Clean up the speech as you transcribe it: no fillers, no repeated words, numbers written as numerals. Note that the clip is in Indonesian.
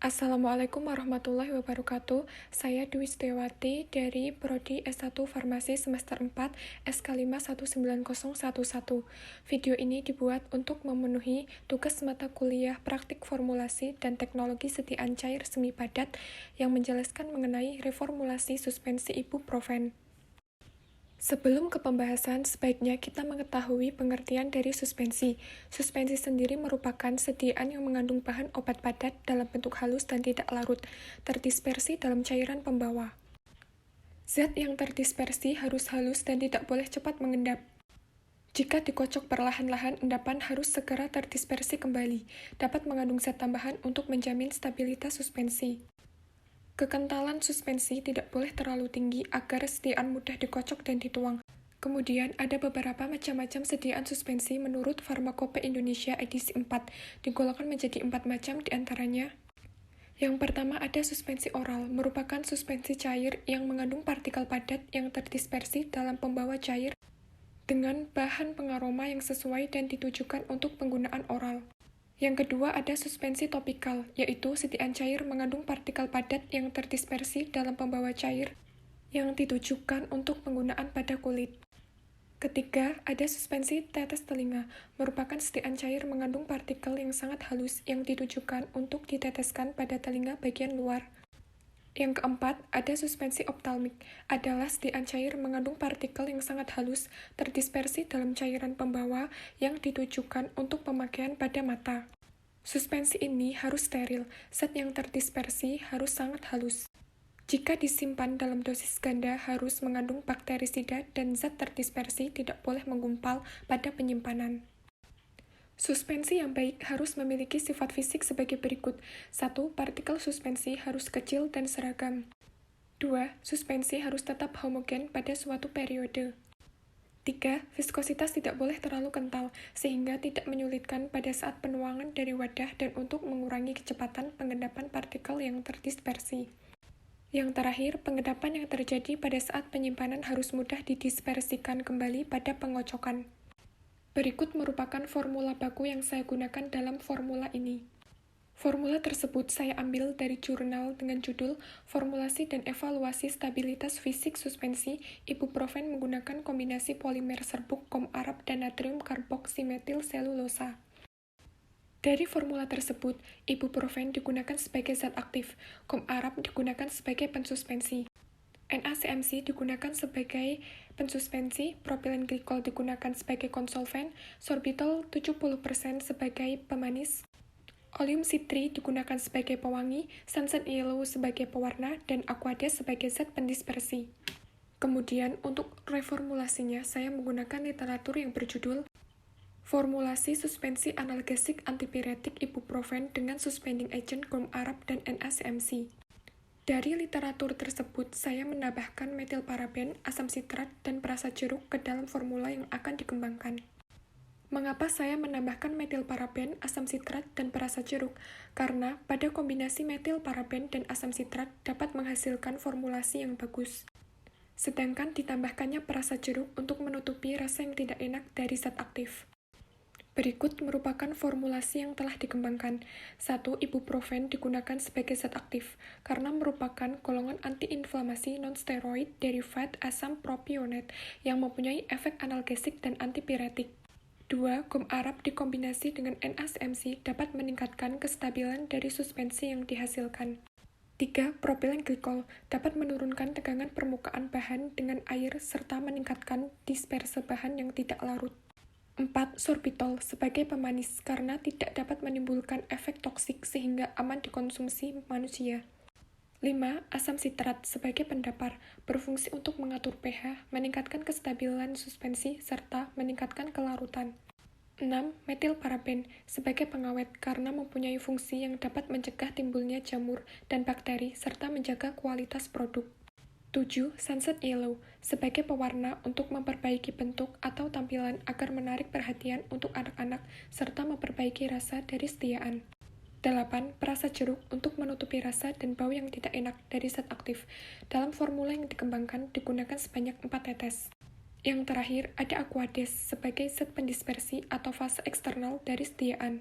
Assalamualaikum warahmatullahi wabarakatuh. Saya Dwi Setiawati dari Prodi S1 Farmasi semester 4 SK5190111. Video ini dibuat untuk memenuhi tugas mata kuliah praktik formulasi dan teknologi sediaan cair semi padat yang menjelaskan mengenai reformulasi suspensi ibuprofen. Sebelum ke pembahasan, sebaiknya kita mengetahui pengertian dari suspensi. Suspensi sendiri merupakan sediaan yang mengandung bahan obat padat dalam bentuk halus dan tidak larut, terdispersi dalam cairan pembawa. Zat yang terdispersi harus halus dan tidak boleh cepat mengendap. Jika dikocok perlahan-lahan, endapan harus segera terdispersi kembali, dapat mengandung zat tambahan untuk menjamin stabilitas suspensi. Kekentalan suspensi tidak boleh terlalu tinggi agar sediaan mudah dikocok dan dituang. Kemudian, ada beberapa macam-macam sediaan suspensi menurut Farmakope Indonesia edisi 4, digolongkan menjadi 4 macam diantaranya. Yang pertama ada suspensi oral, merupakan suspensi cair yang mengandung partikel padat yang terdispersi dalam pembawa cair dengan bahan pengaroma yang sesuai dan ditujukan untuk penggunaan oral. Yang kedua ada suspensi topikal, yaitu sediaan cair mengandung partikel padat yang terdispersi dalam pembawa cair yang ditujukan untuk penggunaan pada kulit. Ketiga, ada suspensi tetes telinga, merupakan sediaan cair mengandung partikel yang sangat halus yang ditujukan untuk diteteskan pada telinga bagian luar. Yang keempat, ada suspensi optalmik, adalah sediaan cair mengandung partikel yang sangat halus terdispersi dalam cairan pembawa yang ditujukan untuk pemakaian pada mata. Suspensi ini harus steril, zat yang terdispersi harus sangat halus. Jika disimpan dalam dosis ganda harus mengandung bakterisida dan zat terdispersi tidak boleh menggumpal pada penyimpanan. Suspensi yang baik harus memiliki sifat fisik sebagai berikut. 1. Partikel suspensi harus kecil dan seragam. 2. Suspensi harus tetap homogen pada suatu periode. 3. Viskositas tidak boleh terlalu kental, sehingga tidak menyulitkan pada saat penuangan dari wadah dan untuk mengurangi kecepatan pengendapan partikel yang terdispersi. Yang terakhir, pengendapan yang terjadi pada saat penyimpanan harus mudah didispersikan kembali pada pengocokan. Berikut merupakan formula baku yang saya gunakan dalam formula ini. Formula tersebut saya ambil dari jurnal dengan judul Formulasi dan Evaluasi Stabilitas Fisik Suspensi Ibuprofen menggunakan kombinasi polimer serbuk kom-arab dan natrium karboksimetil selulosa. Dari formula tersebut, ibuprofen digunakan sebagai zat aktif, kom-arab digunakan sebagai pensuspensi. NaCMC digunakan sebagai pensuspensi, propilen glikol digunakan sebagai konsolven, sorbitol 70% sebagai pemanis, oleum citri digunakan sebagai pewangi, sunset yellow sebagai pewarna, dan aquades sebagai zat pendispersi. Kemudian, untuk reformulasinya, saya menggunakan literatur yang berjudul Formulasi Suspensi Analgesik Antipiretik Ibuprofen dengan Suspending Agent kom-arab dan NaCMC. Dari literatur tersebut, saya menambahkan metilparaben, asam sitrat, dan perasa jeruk ke dalam formula yang akan dikembangkan. Mengapa saya menambahkan metilparaben, asam sitrat, dan perasa jeruk? Karena pada kombinasi metilparaben dan asam sitrat dapat menghasilkan formulasi yang bagus. Sedangkan ditambahkannya perasa jeruk untuk menutupi rasa yang tidak enak dari zat aktif. Berikut merupakan formulasi yang telah dikembangkan. 1. Ibuprofen digunakan sebagai zat aktif, karena merupakan golongan antiinflamasi non-steroid derivat asam propionat yang mempunyai efek analgesik dan antipiretik. 2. Kom-arab dikombinasi dengan NaCMC dapat meningkatkan kestabilan dari suspensi yang dihasilkan. 3. Propilen glikol dapat menurunkan tegangan permukaan bahan dengan air serta meningkatkan disperse bahan yang tidak larut. 4. Sorbitol sebagai pemanis karena tidak dapat menimbulkan efek toksik sehingga aman dikonsumsi manusia. 5. Asam sitrat sebagai pendapar, berfungsi untuk mengatur pH, meningkatkan kestabilan suspensi, serta meningkatkan kelarutan. 6. Metilparaben sebagai pengawet karena mempunyai fungsi yang dapat mencegah timbulnya jamur dan bakteri serta menjaga kualitas produk. 7. Sunset yellow sebagai pewarna untuk memperbaiki bentuk atau tampilan agar menarik perhatian untuk anak-anak serta memperbaiki rasa dari setiaan. 8. Perasa jeruk untuk menutupi rasa dan bau yang tidak enak dari zat aktif. Dalam formula yang dikembangkan digunakan sebanyak 4 tetes. Yang terakhir ada aquades sebagai zat pendispersi atau fase eksternal dari setiaan.